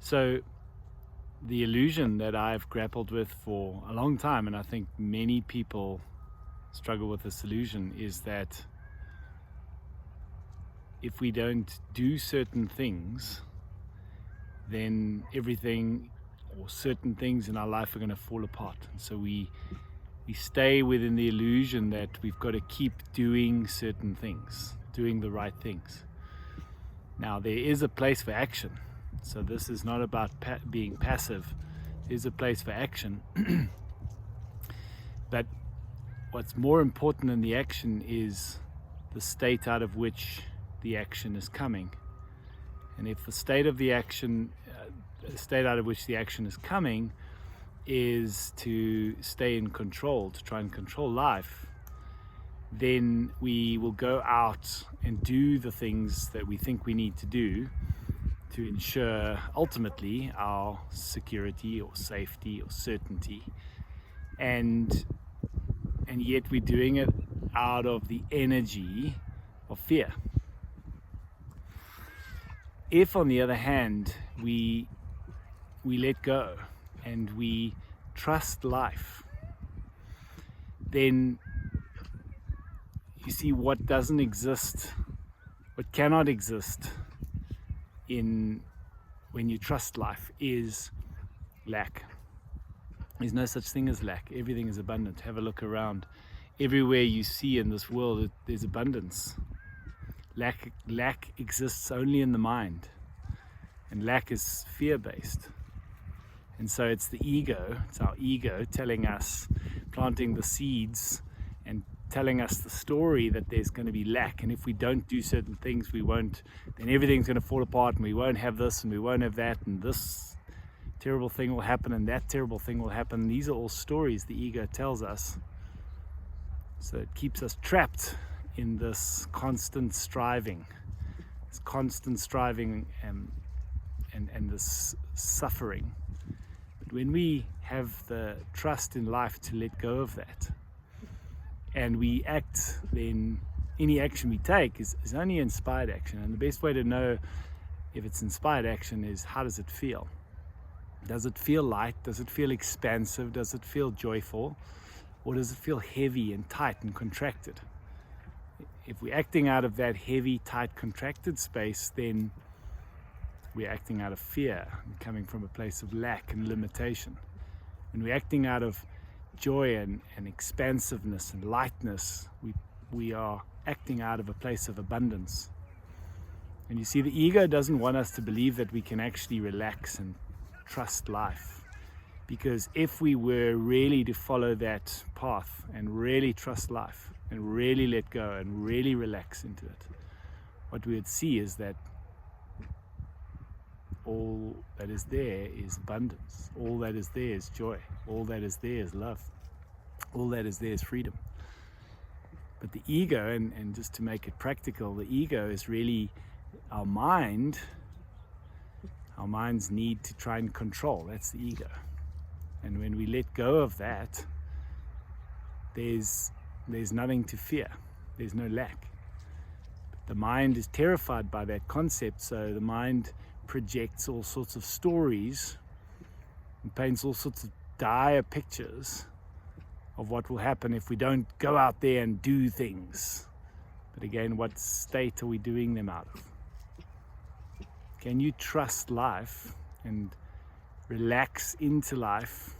So the illusion that I've grappled with for a long time, and I think many people struggle with this illusion, is that if we don't do certain things, then everything or certain things in our life are going to fall apart. And so we stay within the illusion that we've got to keep doing certain things, doing the right things. Now, there is a place for action. So this is not about being passive. There's a place for action. But what's more important than the action is the state out of which the action is coming. And if the state of the action, the state out of which the action is coming is to stay in control, to try and control life, then we will go out and do the things that we think we need to do to ensure ultimately our security or safety or certainty. And yet we're doing it out of the energy of fear. If, on the other hand, we let go and we trust life, then you see what doesn't exist, what cannot exist when you trust life is lack. There's no such thing as lack. Everything is abundant. Have a look around. Everywhere you see in this world, there's abundance. Lack exists only in the mind, and lack is fear-based. And so it's the ego, it's our ego telling us, planting the seeds and telling us the story that there's going to be lack, and if we don't do certain things, we won't, then everything's going to fall apart, and we won't have this and we won't have that, and this terrible thing will happen and that terrible thing will happen. These are all stories the ego tells us. So it keeps us trapped in this constant striving and this suffering. But when we have the trust in life to let go of that, and we act, then any action we take is only inspired action. And the best way to know if it's inspired action is, how does it feel? Does it feel light? Does it feel expansive? Does it feel joyful? Or does it feel heavy and tight and contracted? If we're acting out of that heavy, tight, contracted space, then we're acting out of fear, coming from a place of lack and limitation. When we're acting out of joy and expansiveness and lightness, we are acting out of a place of abundance. And you see, the ego doesn't want us to believe that we can actually relax and trust life. Because if we were really to follow that path and really trust life and really let go and really relax into it, what we would see is that all that is there is abundance. All that is there is joy. All that is there is love. All that is there is freedom. But the ego, and just to make it practical, the ego is really our mind. Our mind's need to try and control. That's the ego. And when we let go of that, there's nothing to fear. There's no lack. But the mind is terrified by that concept, so the mind projects all sorts of stories and paints all sorts of dire pictures of what will happen if we don't go out there and do things. But again, what state are we doing them out of? Can you trust life and relax into life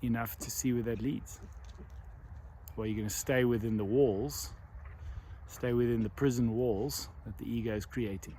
enough to see where that leads? Or are you going to stay within the walls, stay within the prison walls that the ego is creating?